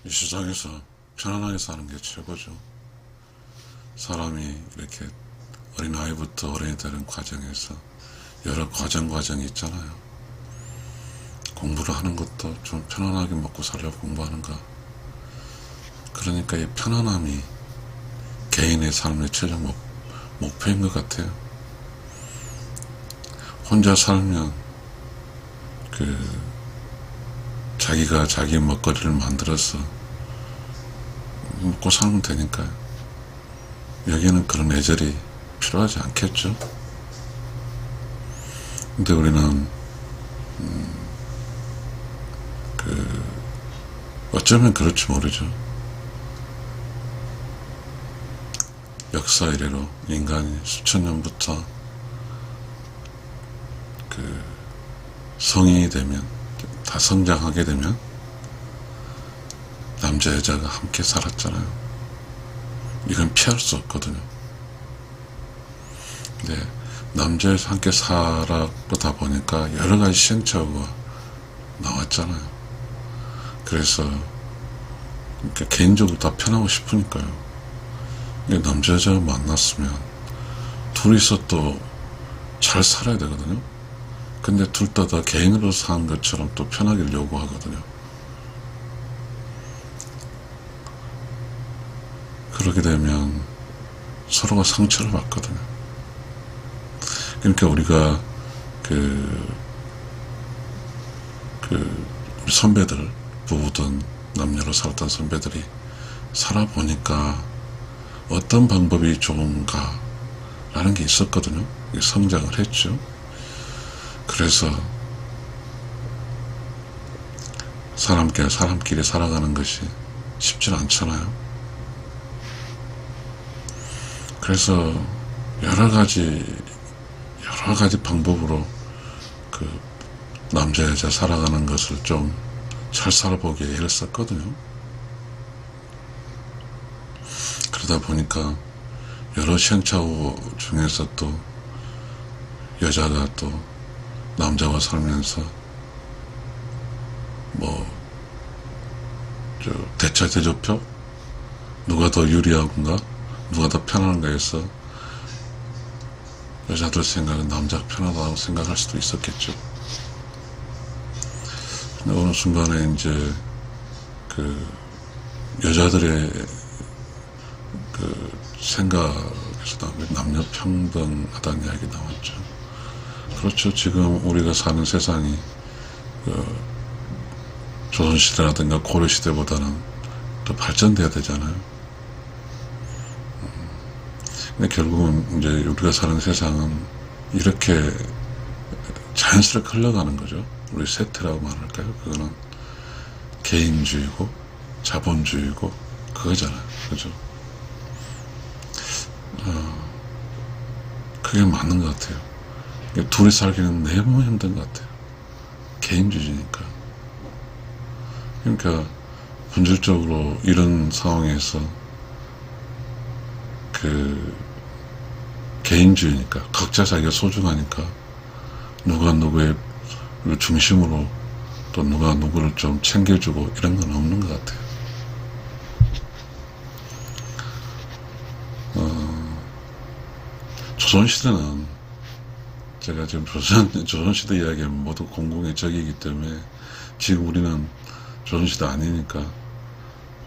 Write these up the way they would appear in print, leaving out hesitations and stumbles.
이 세상에서 편안하게 사는 게 최고죠. 사람이 이렇게 어린아이부터 어른이 되는 과정에서 여러 과정이 있잖아요. 공부를 하는 것도 좀 편안하게 먹고 살려고 공부하는가. 그러니까 이 편안함이 개인의 삶의 최종 목표인 것 같아요. 혼자 살면 자기가 자기 먹거리를 만들어서 먹고 살면 되니까요. 여기는 그런 애절이 필요하지 않겠죠. 근데 우리는 어쩌면 그럴지 모르죠. 역사 이래로 인간이 수천 년부터 성인이 되면, 다 성장하게 되면 남자 여자가 함께 살았잖아요. 이건 피할 수 없거든요. 근데 남자 여자 함께 살아보다 보니까 여러 가지 시행착오가 나왔잖아요. 그래서 개인적으로 다 편하고 싶으니까요. 남자 여자가 만났으면 둘이서 또 잘 살아야 되거든요. 근데 둘 다 개인으로 사는 것처럼 또 편하기를 요구하거든요. 그러게 되면 서로가 상처를 받거든요. 그러니까 우리가 우리 선배들, 부부든 남녀로 살았던 선배들이 살아보니까 어떤 방법이 좋은가 라는 게 있었거든요. 성장을 했죠. 그래서 사람끼리 살아가는 것이 쉽지 않잖아요. 그래서 여러 가지 방법으로 남자 여자 살아가는 것을 좀 잘 살아보게 애를 썼거든요. 그러다 보니까 여러 시행착오 중에서 또 여자가 또 남자와 살면서 대차대조표? 누가 더 유리하군가? 누가 더 편한가 해서 여자들 생각은 남자가 편하다고 생각할 수도 있었겠죠. 근데 어느 순간에 이제 여자들의 생각에서 남녀 평등하다는 이야기 나왔죠. 그렇죠. 지금 우리가 사는 세상이 조선시대라든가 고려시대보다는 더 발전돼야 되잖아요. 근데 결국은 이제 우리가 사는 세상은 이렇게 자연스럽게 흘러가는 거죠. 우리 세태라고 말할까요? 그거는 개인주의고 자본주의고 그거잖아요. 그죠? 그게 맞는 것 같아요. 둘이 살기는 너무 힘든 것 같아요. 개인주의니까. 그러니까 본질적으로 이런 상황에서 개인주의니까, 각자 자기가 소중하니까 누가 누구의 중심으로 또 누가 누구를 좀 챙겨주고 이런 건 없는 것 같아요. 조선시대는, 제가 지금 조선시대 이야기하면 모두 공공의 적이기 때문에 지금 우리는 조선시대 아니니까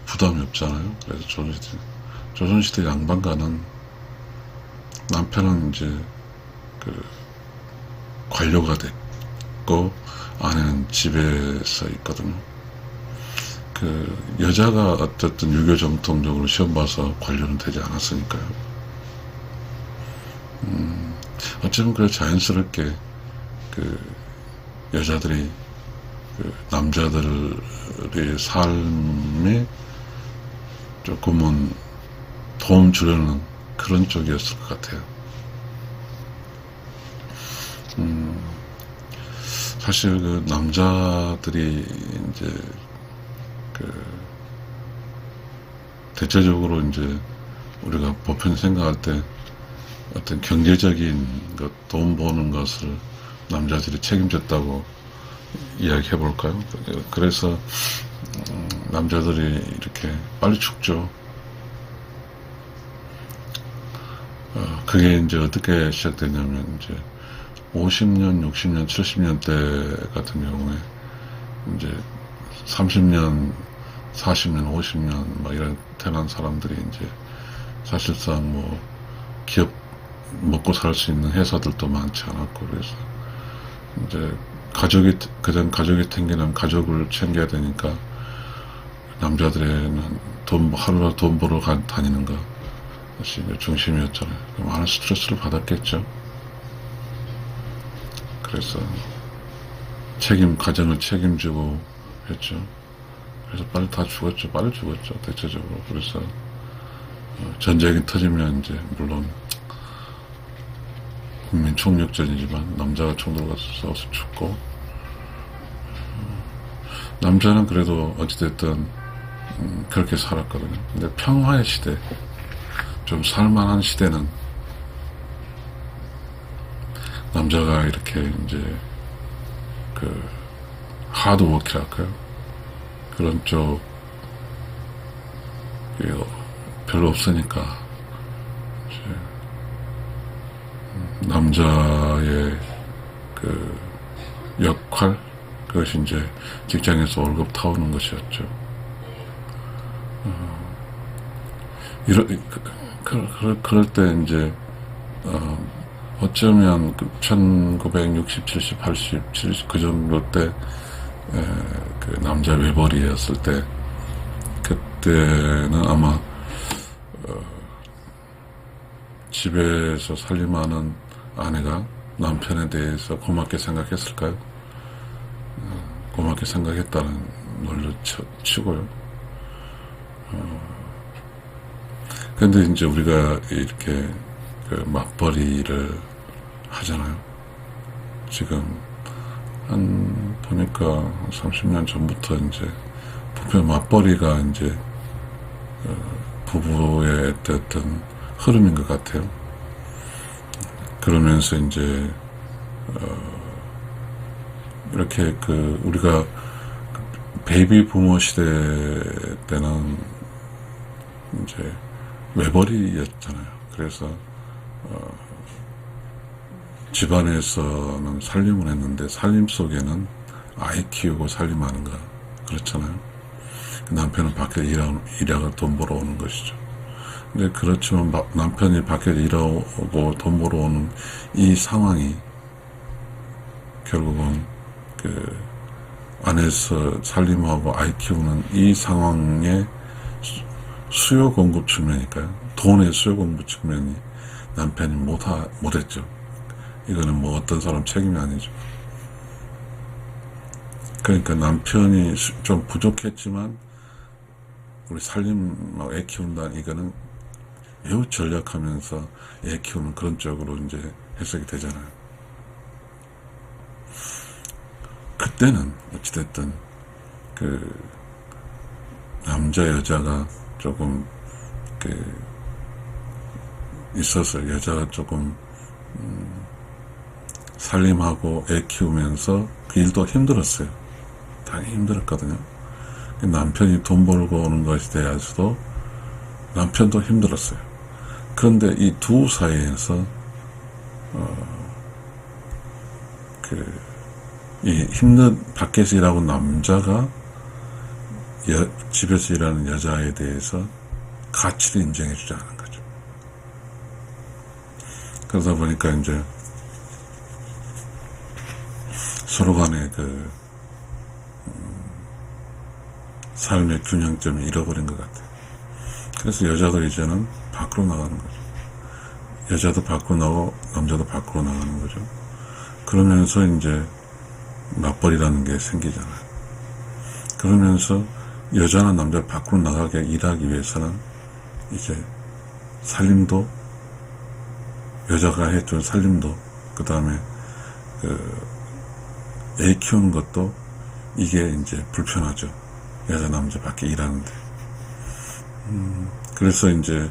부담이 없잖아요. 그래서 조선시대 양반가는 남편은 이제 관료가 됐고 아내는 집에서 있거든요. 여자가 어쨌든 유교 정통적으로 시험 봐서 관료는 되지 않았으니까요. 어쩌면 그래 자연스럽게 여자들이 남자들의 삶에 조금은 도움 주려는 그런 쪽이었을 것 같아요. 사실 남자들이 이제 대체적으로 이제 우리가 보편 생각할 때 어떤 경제적인 것, 돈 버는 것을 남자들이 책임졌다고 이야기해 볼까요? 그래서 남자들이 이렇게 빨리 죽죠. 그게 이제 어떻게 시작되냐면, 이제 50년, 60년, 70년 대 같은 경우에 이제 30년, 40년, 50년 막 이런 태어난 사람들이 이제 사실상 뭐 기업 먹고 살 수 있는 회사들도 많지 않았고, 그래서 이제 그전 가족이 생기는 가족을 챙겨야 되니까 남자들은 하루하루 돈 보러 다니는 거 것이 중심이었잖아요. 많은 스트레스를 받았겠죠. 그래서 가정을 책임지고 했죠. 그래서 빨리 다 죽었죠. 빨리 죽었죠. 대체적으로. 그래서 전쟁이 터지면 이제 물론 국민 총력전이지만 남자가 총 들고 싸워서 죽고, 남자는 그래도 어찌됐든 그렇게 살았거든요. 근데 평화의 시대, 좀 살만한 시대는 남자가 이렇게 이제 하드워크랄까요? 그런 쪽 별로 없으니까 이제 남자의 역할, 그것이 이제 직장에서 월급 타오는 것이었죠. 그럴 때 이제 어쩌면 1960, 70, 80, 70 그 정도 때 남자 외벌이였을 때, 그때는 아마 집에서 살림하는 아내가 남편에 대해서 고맙게 생각했을까요? 고맙게 생각했다는 걸로 치고요. 근데 이제 우리가 이렇게 맞벌이를 하잖아요. 지금 보니까 30년 전부터 이제 부부 맞벌이가 이제 부부의 어떤 흐름인 것 같아요. 그러면서 이제 이렇게 우리가 베이비 부모 시대 때는 이제 외벌이였잖아요. 그래서 집안에서는 살림을 했는데, 살림 속에는 아이 키우고 살림하는 거, 그렇잖아요. 남편은 밖에 일하고 돈 벌어 오는 것이죠. 근데 그렇지만 남편이 밖에 일하고 돈 벌어 오는 이 상황이 결국은 안에서 살림하고 아이 키우는 이 상황의 수요 공급 측면이니까요. 돈의 수요 공급 측면이 남편이 못했죠. 이거는 뭐 어떤 사람 책임이 아니죠. 그러니까 남편이 좀 부족했지만 우리 살림하고 애 키운다, 이거는 매우 전략하면서 애 키우는 그런 쪽으로 이제 해석이 되잖아요. 그때는 어찌됐든 남자 여자가 조금 있어서, 여자가 조금 살림하고 애 키우면서 그 일도 힘들었어요. 당연히 힘들었거든요. 남편이 돈 벌고 오는 것에 대해서도 남편도 힘들었어요. 그런데 이 두 사이에서 이 힘든 밖에서 일하고 남자가 집에서 일하는 여자에 대해서 가치를 인정해 주지 않은 거죠. 그러다 보니까 이제 서로 간의 삶의 균형점을 잃어버린 것 같아요. 그래서 여자도 이제는 밖으로 나가는 거죠. 여자도 밖으로 나가고 남자도 밖으로 나가는 거죠. 그러면서 이제 맞벌이라는 게 생기잖아요. 그러면서 여자나 남자 밖으로 나가게 일하기 위해서는 이제 살림도, 여자가 해준 살림도, 그 다음에 애 키우는 것도 이게 이제 불편하죠. 여자 남자 밖에 일하는데. 그래서 이제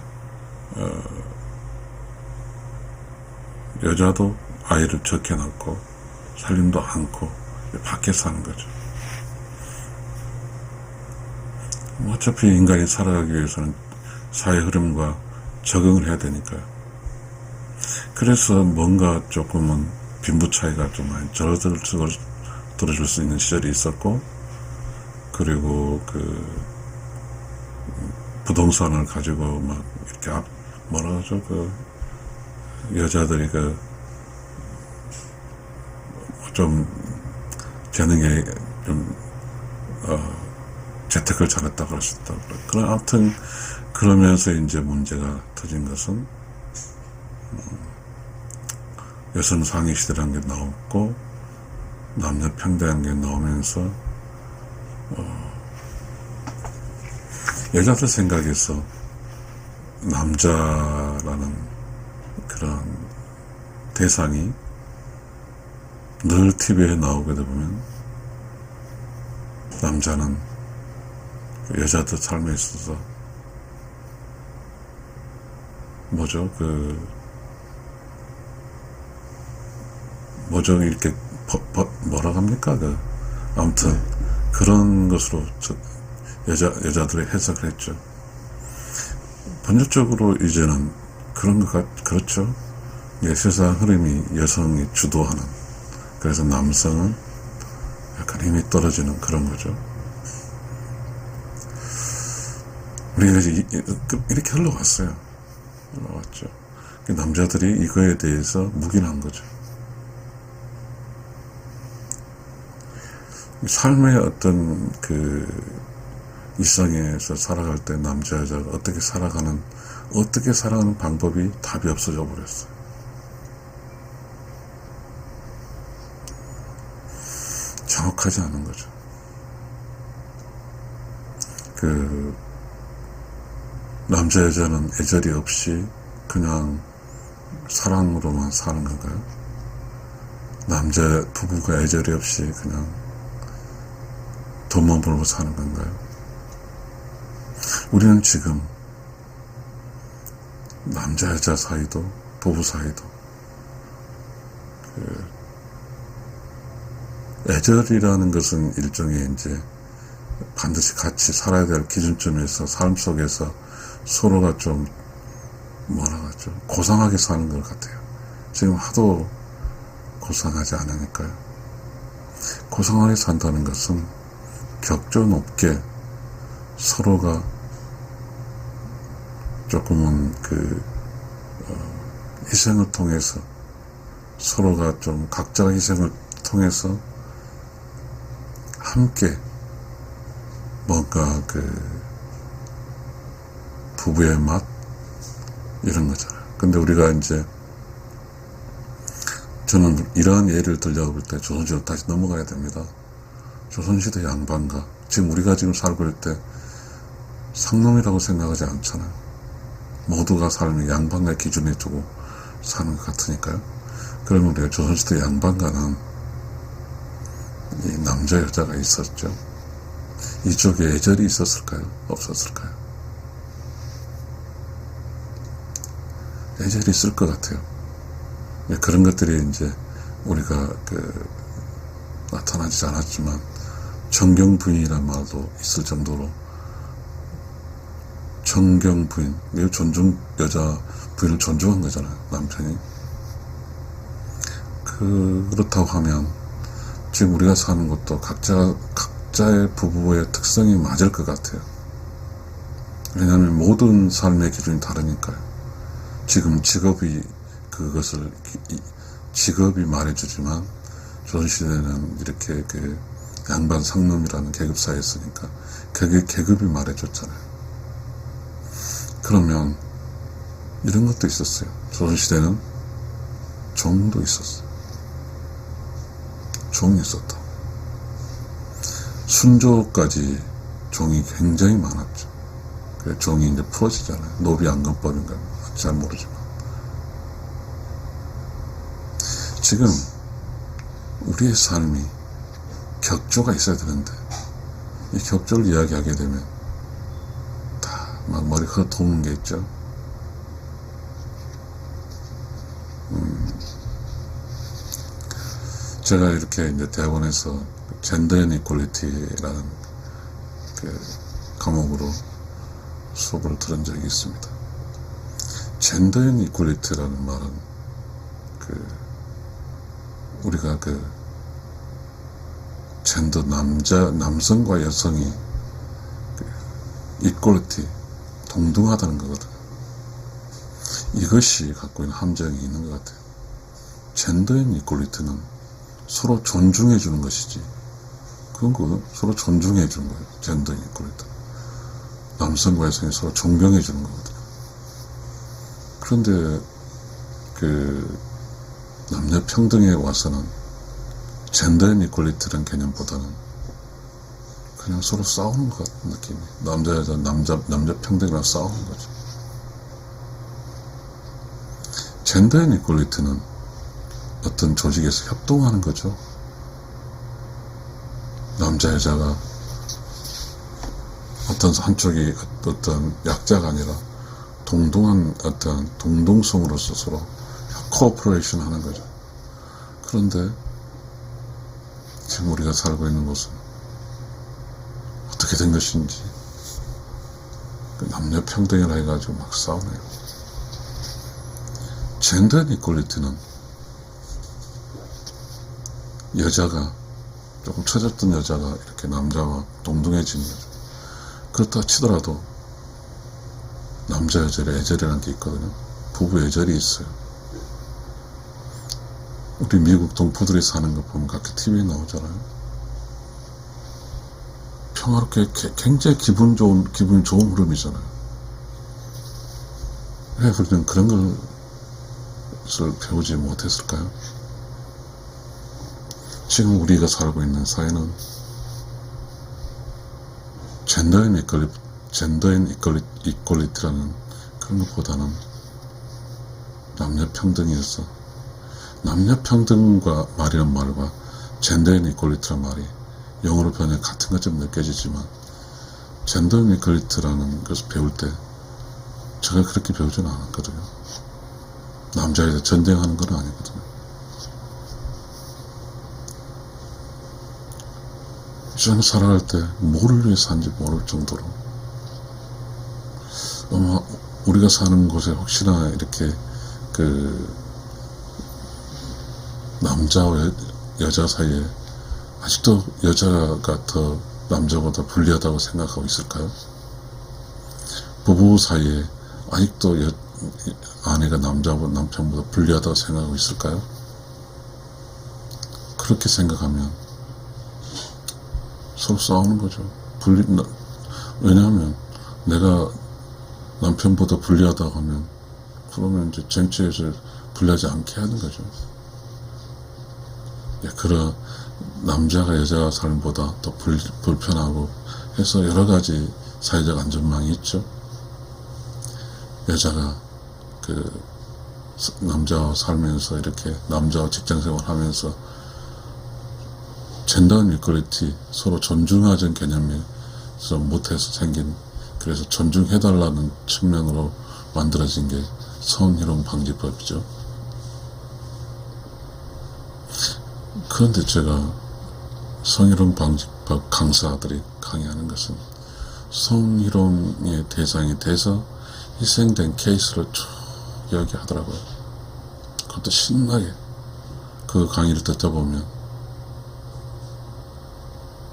여자도 아이를 적게 낳고 살림도 않고 밖에 사는 거죠. 어차피 인간이 살아가기 위해서는 사회 흐름과 적응을 해야 되니까요. 그래서 뭔가 조금은 빈부 차이가 좀 많이 줄어들 수 있는 시절이 있었고, 그리고 부동산을 가지고 막 이렇게 뭐라 그러죠? 여자들이 좀 재능에 좀 재테크를 잘했다고 할 수 있다고. 그럼 아무튼 그러면서 이제 문제가 터진 것은 여성 상위 시대라는 게 나왔고 남녀 평등한 게 나오면서 여자들 생각에서 남자라는 그런 대상이 늘 TV에 나오게 되면 남자는 여자들 삶에 있어서 뭐죠? 뭐죠? 이렇게 뭐라 합니까? 아무튼 그런 것으로 여자들의 해석을 했죠. 본질적으로 이제는 그런 그렇죠. 세상 흐름이 여성이 주도하는, 그래서 남성은 약간 힘이 떨어지는 그런 거죠. 우리가 이렇게 흘러왔어요. 흘러왔죠. 남자들이 이거에 대해서 묵인한 거죠. 삶의 어떤 일상에서 살아갈 때 남자 여자가 어떻게 살아가는 방법이 답이 없어져 버렸어요. 정확하지 않은 거죠. 남자 여자는 애절이 없이 그냥 사랑으로만 사는 건가요? 남자 부부가 애절이 없이 그냥 돈만 벌고 사는 건가요? 우리는 지금 남자 여자 사이도 부부 사이도 애절이라는 것은 일종의 이제 반드시 같이 살아야 될 기준점에서 삶 속에서 서로가 좀 뭐라 하죠? 고상하게 사는 것 같아요. 지금 하도 고상하지 않으니까요. 고상하게 산다는 것은 격조 높게 서로가 조금은 희생을 통해서 서로가 좀 각자의 희생을 통해서 함께 뭔가 부부의 맛 이런 거잖아요. 근데 우리가 이제 저는 이러한 예를 들려고 볼 때 조선시대로 다시 넘어가야 됩니다. 조선시대 양반가 지금 우리가 지금 살고 있을 때 상놈이라고 생각하지 않잖아요. 모두가 삶을 양반가 기준에 두고 사는 것 같으니까요. 그러면 우리가 조선시대 양반가는 이 남자 여자가 있었죠. 이쪽에 애절이 있었을까요? 없었을까요? 애절이 있을 것 같아요. 그런 것들이 이제 우리가 나타나지 않았지만 정경부인이라는 말도 있을 정도로 정경부인, 여자 부인을 존중한 거잖아요, 남편이. 그렇다고 하면 지금 우리가 사는 것도 각자의 부부의 특성이 맞을 것 같아요. 왜냐하면 모든 삶의 기준이 다르니까요. 지금 직업이 말해주지만 조선시대는 이렇게 양반 상놈이라는 계급사였으니까 그게 계급이 말해줬잖아요. 그러면 이런 것도 있었어요. 조선시대는 종도 있었어요. 종이 있었다. 순조까지 종이 굉장히 많았죠. 그래서 종이 이제 풀어지잖아요. 노비안건법인가 잘 모르지만. 지금 우리의 삶이 격조가 있어야 되는데 이 격조를 이야기하게 되면 다 막 머리 헛도는 게 있죠. 제가 이렇게 이제 대학원에서 젠더 앤 이퀄리티라는 과목으로 수업을 들은 적이 있습니다. 젠더 앤 이퀄리티라는 말은 우리가 젠더 남성과 여성이 이퀄리티 동등하다는 거거든요. 이것이 갖고 있는 함정이 있는 것 같아요. 젠더 앤 이퀄리티는 서로 존중해 주는 것이지, 그건 서로 존중해 주는 거예요. 젠더 앤 이퀄리티, 남성과 여성이 서로 존경해 주는 거거든요. 그런데 남녀 평등에 와서는 젠더 앤 이퀄리티라는 개념보다는 그냥 서로 싸우는 것 같은 느낌이, 남자 여자 남녀 평등이랑 싸우는 거죠. 젠더 앤 이퀄리티는 어떤 조직에서 협동하는 거죠. 남자 여자가 어떤 한쪽이 어떤 약자가 아니라 동등한 어떤 동동성으로서 서로 코오퍼레이션 하는 거죠. 그런데 지금 우리가 살고 있는 곳은 어떻게 된 것인지 남녀 평등이라 해가지고 막 싸우네요. 젠더 앤 이퀄리티는 여자가 조금 처졌던 여자가 이렇게 남자와 동등해지는 거죠. 그렇다 치더라도 남자 여자의 애절이라는 게 있거든요. 부부 애절이 있어요. 우리 미국 동포들이 사는 거 보면 가끔 TV에 나오잖아요. 평화롭게 굉장히 기분 좋은 흐름이잖아요. 왜 그런 것을 배우지 못했을까요? 지금 우리가 살고 있는 사회는 젠더 앤 이퀄리티라는 그런 것보다는 남녀 평등이었어. 남녀 평등과 말이란 말과 젠더 앤 이퀄리티란 말이 영어로 표현해 같은 것처럼 느껴지지만, 젠더 앤 이퀄리티라는 것을 배울 때 제가 그렇게 배우지는 않았거든요. 남자애들 전쟁하는 건 아니거든요. 세상 살아갈 때 뭐를 위해 사는지 모를 정도로, 아마 우리가 사는 곳에 혹시나 이렇게 남자와 여자 사이에 아직도 여자가 더 남자보다 불리하다고 생각하고 있을까요? 부부 사이에 아직도 아내가 남편보다 불리하다고 생각하고 있을까요? 그렇게 생각하면 서로 싸우는 거죠. 왜냐하면 내가 남편보다 불리하다고 하면 그러면 이제 정치에서 불리하지 않게 하는 거죠. 그런 남자가 여자가 삶보다 더 불편하고 해서 여러 가지 사회적 안전망이 있죠. 여자가 남자와 살면서 이렇게 남자와 직장생활 하면서 젠더 앤 이퀄리티, 서로 존중하자는 개념에서 못해서 생긴, 그래서 존중해달라는 측면으로 만들어진 게 성희롱 방지법이죠. 그런데 제가 성희롱 방지법 강사들이 강의하는 것은 성희롱의 대상이 돼서 희생된 케이스를 쭉 이야기하더라고요. 그것도 신나게 그 강의를 듣다 보면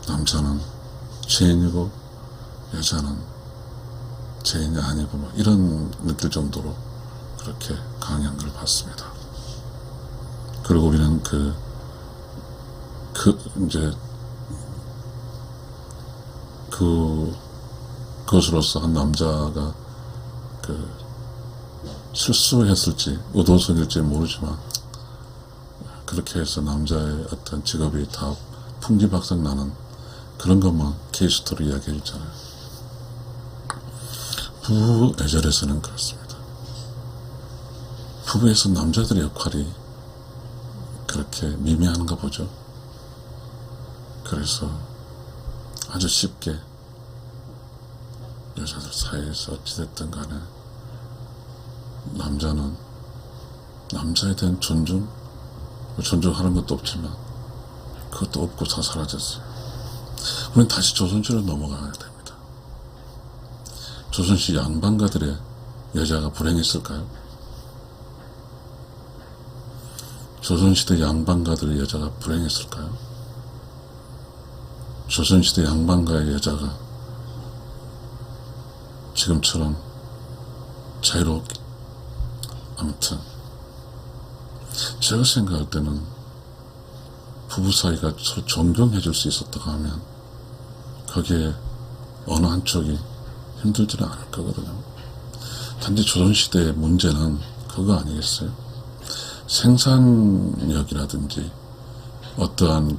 남자는 죄인이고 여자는 죄인이 아니고 뭐 이런 느낄 정도로 그렇게 강의한 걸 봤습니다. 그리고 우리는 그것으로서 한 남자가 실수했을지 의도성일지 모르지만 그렇게 해서 남자의 어떤 직업이 다 풍지박산 나는 그런 것만 케이스토리 이야기해 주잖아요. 부부 애절에서는 그렇습니다. 부부에서 남자들의 역할이 그렇게 미미한가 보죠. 그래서 아주 쉽게 여자들 사이에서 어찌됐든 간에 남자는 남자에 대한 존중하는 것도 없지만 그것도 없고 다 사라졌어요. 우리는 다시 조선시대로 넘어가야 됩니다. 조선시 양반가들의 여자가 불행했을까요? 조선시대 양반가들의 여자가 불행했을까요? 조선시대 양반가의 여자가 지금처럼 자유롭게, 아무튼 제가 생각할 때는 부부 사이가 서로 존경해 줄 수 있었다고 하면 거기에 어느 한쪽이 힘들지는 않을 거거든요. 단지 조선시대의 문제는 그거 아니겠어요? 생산력이라든지 어떠한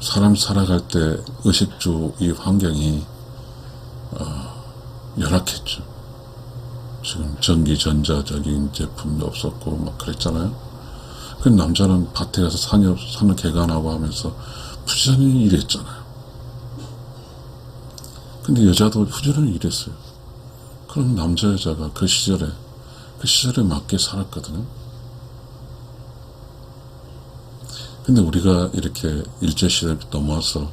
사람 살아갈 때 의식주 이 환경이 열악했죠. 지금 전기 전자적인 제품도 없었고 막 그랬잖아요. 그 남자는 밭에 가서 산을 개간하고 하면서 부지런히 일했잖아요. 근데 여자도 부지런히 일했어요. 그럼 남자 여자가 그 시절에 맞게 살았거든요. 근데 우리가 이렇게 일제시대에 넘어와서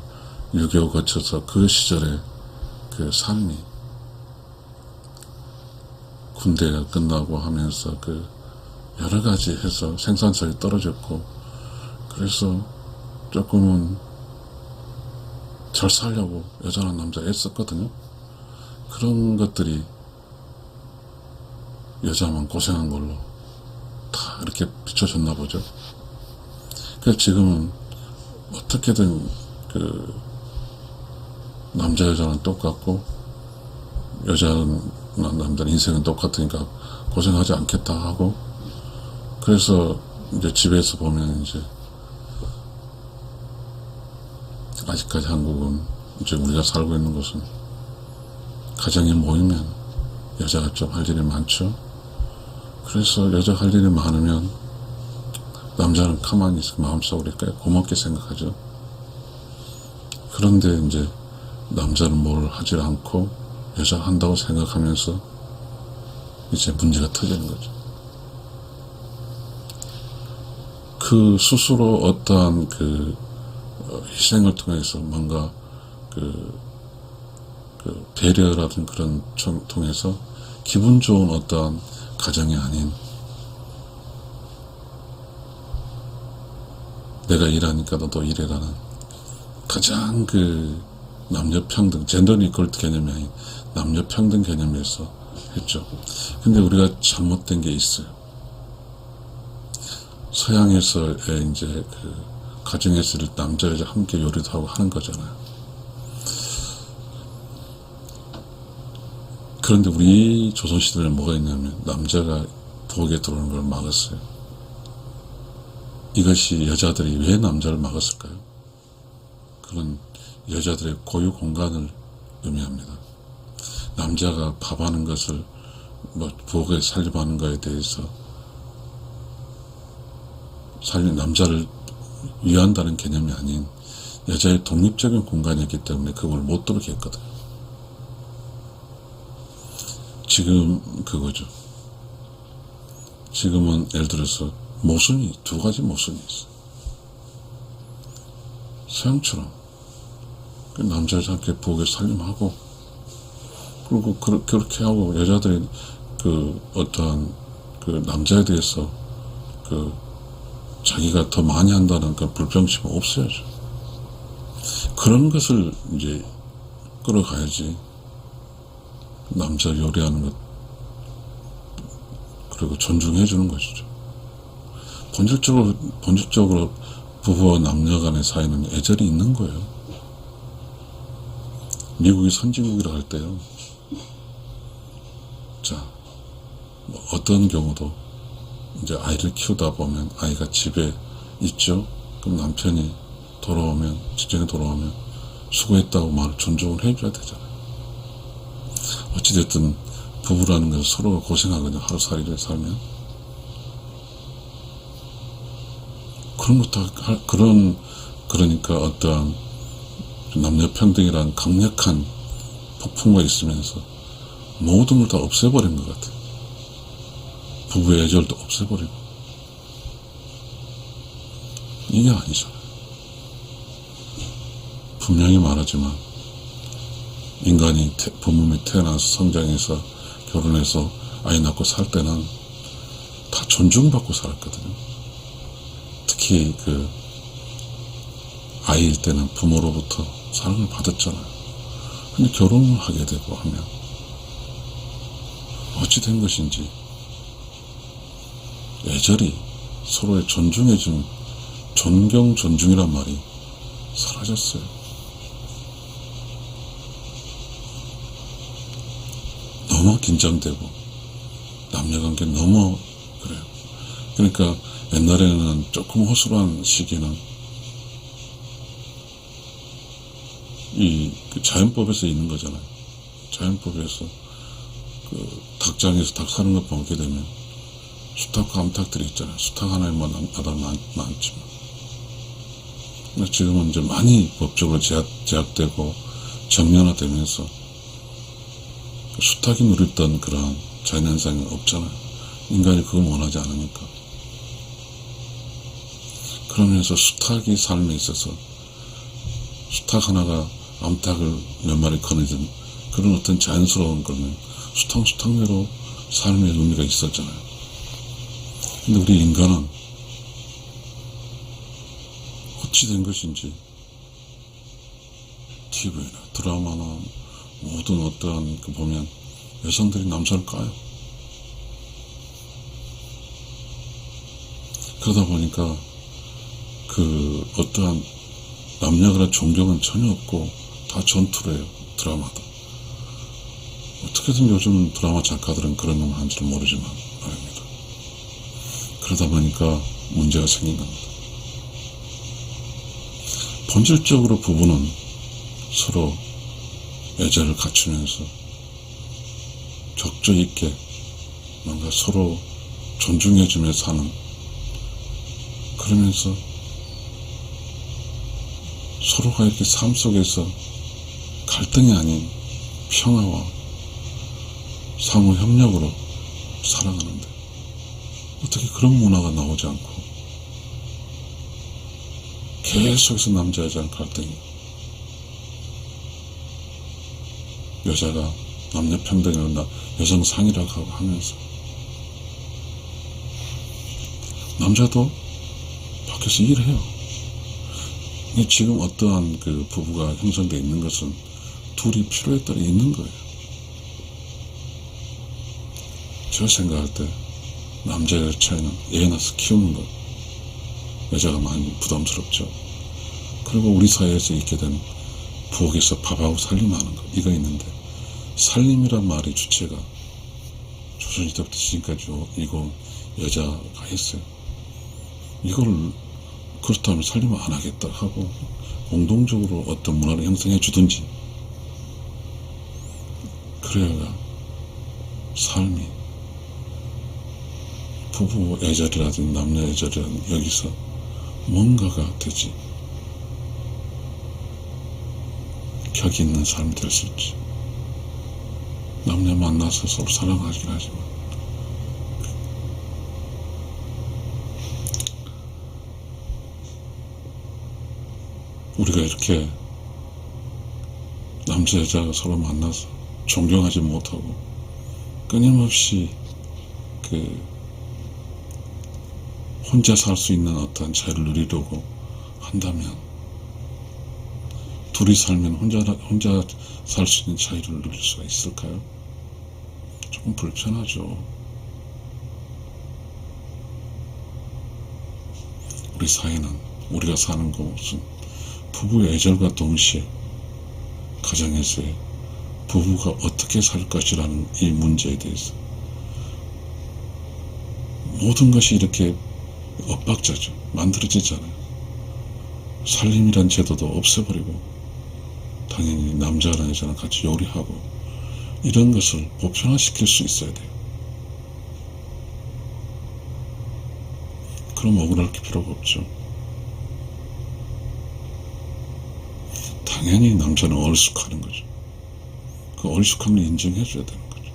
6.25 거쳐서 그 시절에 그 삶이 군대가 끝나고 하면서 여러 가지 해서 생산성이 떨어졌고, 그래서 조금은 잘 살려고 여자나 남자 애썼거든요. 그런 것들이 여자만 고생한 걸로 다 이렇게 비춰졌나 보죠. 그래서 지금은 어떻게든 남자 여자는 똑같고 여자나 남자는 인생은 똑같으니까 고생하지 않겠다 하고, 그래서 이제 집에서 보면 이제 아직까지 한국은 이제 우리가 살고 있는 곳은 가정이 모이면 여자가 좀 할 일이 많죠. 그래서 여자 할 일이 많으면 남자는 가만히 있어 마음속으로 고맙게 생각하죠. 그런데 이제 남자는 뭘 하지 않고 여자 한다고 생각하면서 이제 문제가 터지는 거죠. 그 스스로 어떠한 희생을 통해서 뭔가 배려라든 그런 통해서 기분 좋은 어떠한 가정이 아닌, 내가 일하니까 너도 일해라는 가장 남녀 평등, 젠더 이퀄리티 개념이 아닌 남녀 평등 개념에서 했죠. 근데 우리가 잘못된 게 있어요. 서양에서의 이제 가정에서 남자 여자 함께 요리도 하고 하는 거잖아요. 그런데 우리 조선시대는 뭐가 있냐면 남자가 부엌에 들어오는 걸 막았어요. 이것이 여자들이 왜 남자를 막았을까요? 그런 여자들의 고유 공간을 의미합니다. 남자가 밥하는 것을 부엌에 살림하는 것에 대해서 남자를 위한다는 개념이 아닌 여자의 독립적인 공간이었기 때문에 그걸 못 들게 했거든요. 지금 그거죠. 지금은 예를 들어서 두 가지 모순이 있어. 서양처럼 남자 여자 함께 부엌에 살림하고, 그리고 그렇게 하고 여자들이 어떠한 남자에 대해서 자기가 더 많이 한다는 불평심은 없어야죠. 그런 것을 이제 끌어가야지. 남자 요리하는 것, 그리고 존중해 주는 것이죠. 본질적으로 부부와 남녀 간의 사이는 애절이 있는 거예요. 미국이 선진국이라 할 때요. 자, 어떤 경우도 이제 아이를 키우다 보면 아이가 집에 있죠. 그럼 남편이 직장에 돌아오면 수고했다고 말을 존중을 해줘야 되잖아요. 어찌됐든 부부라는 것은 서로가 고생하거든요. 하루살이를 살면. 그러니까 어떠한 남녀평등이라는 강력한 폭풍과 있으면서 모든 걸 다 없애버린 것 같아요. 부부의 애절도 없애버리고. 이게 아니잖아요. 분명히 말하지만 인간이 부모님이 태어나서 성장해서 결혼해서 아이 낳고 살 때는 다 존중받고 살았거든요. 특히 그 아이일 때는 부모로부터 사랑을 받았잖아요. 근데 결혼을 하게 되고 하면 어찌 된 것인지 애절히 서로의 존중해준 존경, 존중이란 말이 사라졌어요. 너무 긴장되고 남녀관계 너무 그래요. 그러니까 옛날에는 조금 허술한 시기는 그 자연법에서 있는 거잖아요. 자연법에서 그 닭장에서 닭 사는 것 보게 되면 수탉과 암탉들이 있잖아요. 수탉 하나에만 많지만. 근데 지금은 이제 많이 법적으로 제약되고 정년화되면서 수탉이 누렸던 그런 자연현상이 없잖아요. 인간이 그걸 원하지 않으니까. 그러면서 수탉이 삶에 있어서 수탉 하나가 암탉을 몇 마리 거느리는 그런 어떤 자연스러운 거는 수탉대로 삶의 의미가 있었잖아요. 근데 우리 인간은 어찌 된 것인지 TV나 드라마나 모든 어떠한 그 보면 여성들이 남자를 까요. 그러다 보니까 그 어떠한 남녀간의 존경은 전혀 없고 다 전투를 해요. 드라마도. 어떻게든 요즘 드라마 작가들은 그런 놈을 하는지는 모르지만 말입니다. 그러다 보니까 문제가 생긴 겁니다. 본질적으로 부부는 서로 애절을 갖추면서 적조 있게 뭔가 서로 존중해주며 사는, 그러면서 서로가 이렇게 삶 속에서 갈등이 아닌 평화와 상호 협력으로 살아가는데 어떻게 그런 문화가 나오지 않고 계속해서 남자 여자랑 갈등이, 여자가 남녀 평등을 여성 상이라고 하고 하면서 남자도 밖에서 일해요. 지금 어떠한 그 부부가 형성되어 있는 것은 둘이 필요에 따라 있는 거예요. 제가 생각할 때 남자 여자 차이는 애 낳아서 키우는 것, 여자가 많이 부담스럽죠. 그리고 우리 사회에서 있게 된 부엌에서 밥하고 살림하는 것, 이거 있는데 살림이란 말의 주체가 조선시대부터 지금까지 이거 여자가 했어요. 이걸 그렇다면 살림을 안 하겠다 하고 공동적으로 어떤 문화를 형성해 주든지, 그래야 삶이 부부 애절이라든지 남녀 애절이라든지 여기서 뭔가가 되지, 격이 있는 삶이 될 수 있지. 남녀 만나서 서로 사랑하긴 하지만 우리가 이렇게 남자 여자가 서로 만나서 존경하지 못하고 끊임없이 그 혼자 살 수 있는 어떤 자유를 누리려고 한다면, 둘이 살면 혼자 살 수 있는 자유를 누릴 수가 있을까요? 조금 불편하죠. 우리 사회는, 우리가 사는 곳은 부부의 애절과 동시에 가정에서의 부부가 어떻게 살 것이라는 이 문제에 대해서 모든 것이 이렇게 엇박자죠. 만들어지잖아요. 살림이란 제도도 없애버리고 당연히 남자랑 여자랑 같이 요리하고 이런 것을 보편화시킬 수 있어야 돼요. 그럼 억울할 필요가 없죠. 당연히 남자는 얼쑥하는 거죠. 그 얼쑥함을 인정해줘야 되는 거죠.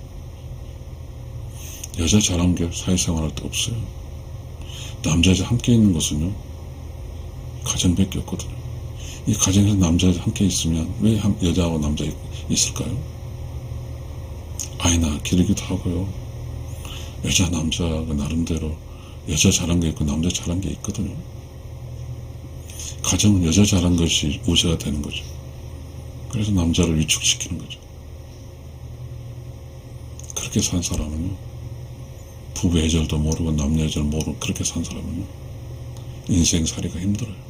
여자 잘한 게 사회생활할 때 없어요. 남자 여자 함께 있는 것은요 가정밖에 없거든요. 이 가정에서 남자 함께 있으면 왜 여자하고 남자 있을까요? 아이 낳아 기르기도 하고요. 여자 남자가 나름대로 여자 잘한 게 있고 남자 잘한 게 있거든요. 가정은 여자 잘한 것이 우세가 되는 거죠. 그래서 남자를 위축시키는 거죠. 그렇게 산 사람은요, 부부 애절도 모르고 남녀 애절 모르고 그렇게 산 사람은요, 인생살이가 힘들어요.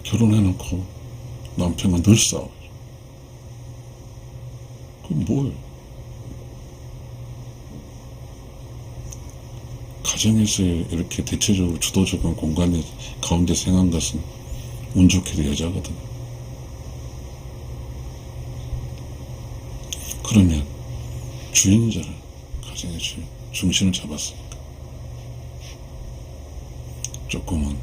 결혼해놓고 남편과 늘 싸워요. 그럼 뭐예요? 가정에서 이렇게 대체적으로 주도적인 공간에 가운데 생한 것은 운 좋게도 여자거든요. 그러면 주인이잖아요. 가정의 주인. 중심을 잡았으니까. 조금은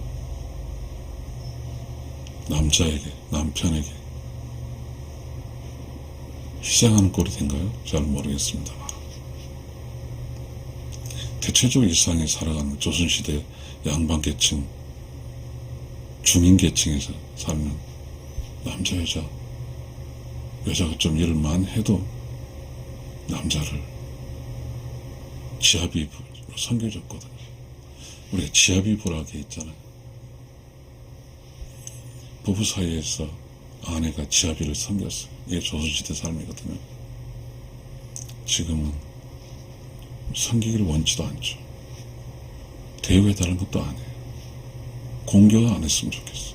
남자에게, 남편에게 희생하는 꼴이 된가요? 잘 모르겠습니다만. 대체적으로 일상에 살아가는 조선시대 양반계층, 중인계층에서 살면 남자, 여자가 좀 일을 많이 해도 남자를 지하비부로 섬겨줬거든요. 우리가 지하비부라고 게 있잖아요. 부부 사이에서 아내가 지하비를 섬겼어요. 이게 조선시대 삶이거든요. 지금은 섬기기를 원치도 않죠. 대우해달라는 것도 안 해요. 공격을 안 했으면 좋겠어.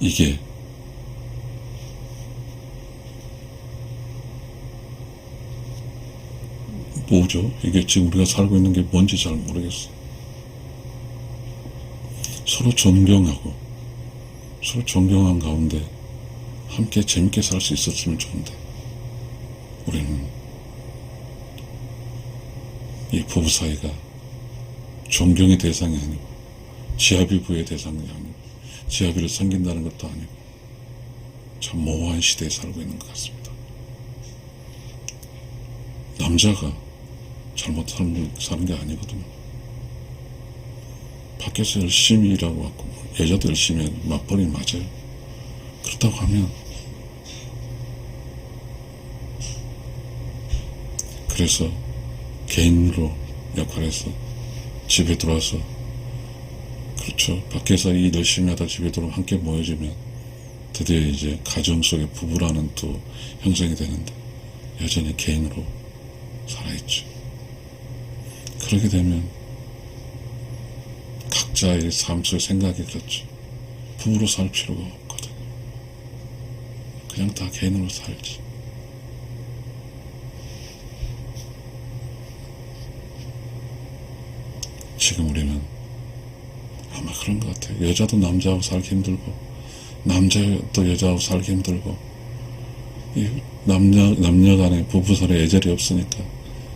이게 뭐죠? 이게 지금 우리가 살고 있는 게 뭔지 잘 모르겠어요. 서로 존경하고 서로 존경한 가운데 함께 재밌게 살 수 있었으면 좋은데 우리는 이 부부 사이가 존경의 대상이 아니고 지하비부의 대상이 아니고 지하비를 섬긴다는 것도 아니고 참 모호한 시대에 살고 있는 것 같습니다. 남자가 잘못 사는 게 아니거든요. 밖에서 열심히 일하고 왔고 여자도 열심히 해도 맞벌이 맞아요. 그렇다고 하면 그래서 개인으로 역할해서 집에 들어와서 그렇죠. 밖에서 일 열심히 하다 집에 들어오면 함께 모여지면 드디어 이제 가정 속에 부부라는 또 형성이 되는데 여전히 개인으로 살아있죠. 그렇게 되면 각자의 삶 속 생각이 그렇죠. 부부로 살 필요가 없거든요. 그냥 다 개인으로 살지. 지금 우리는 아마 그런 것 같아요. 여자도 남자하고 살기 힘들고 남자도 여자하고 살기 힘들고 이 남녀 간의 부부 사이에 애절이 없으니까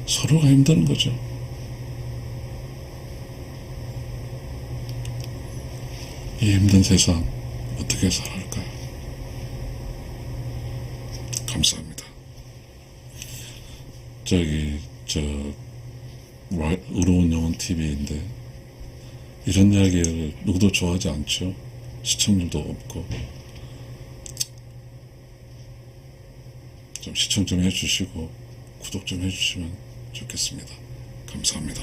서로가 힘든 거죠. 이 힘든 세상 어떻게 살아갈까요? 감사합니다. 의로운 영혼 TV인데 이런 이야기를 누구도 좋아하지 않죠. 시청률도 없고 좀 시청 좀 해주시고 구독 좀 해주시면 좋겠습니다. 감사합니다.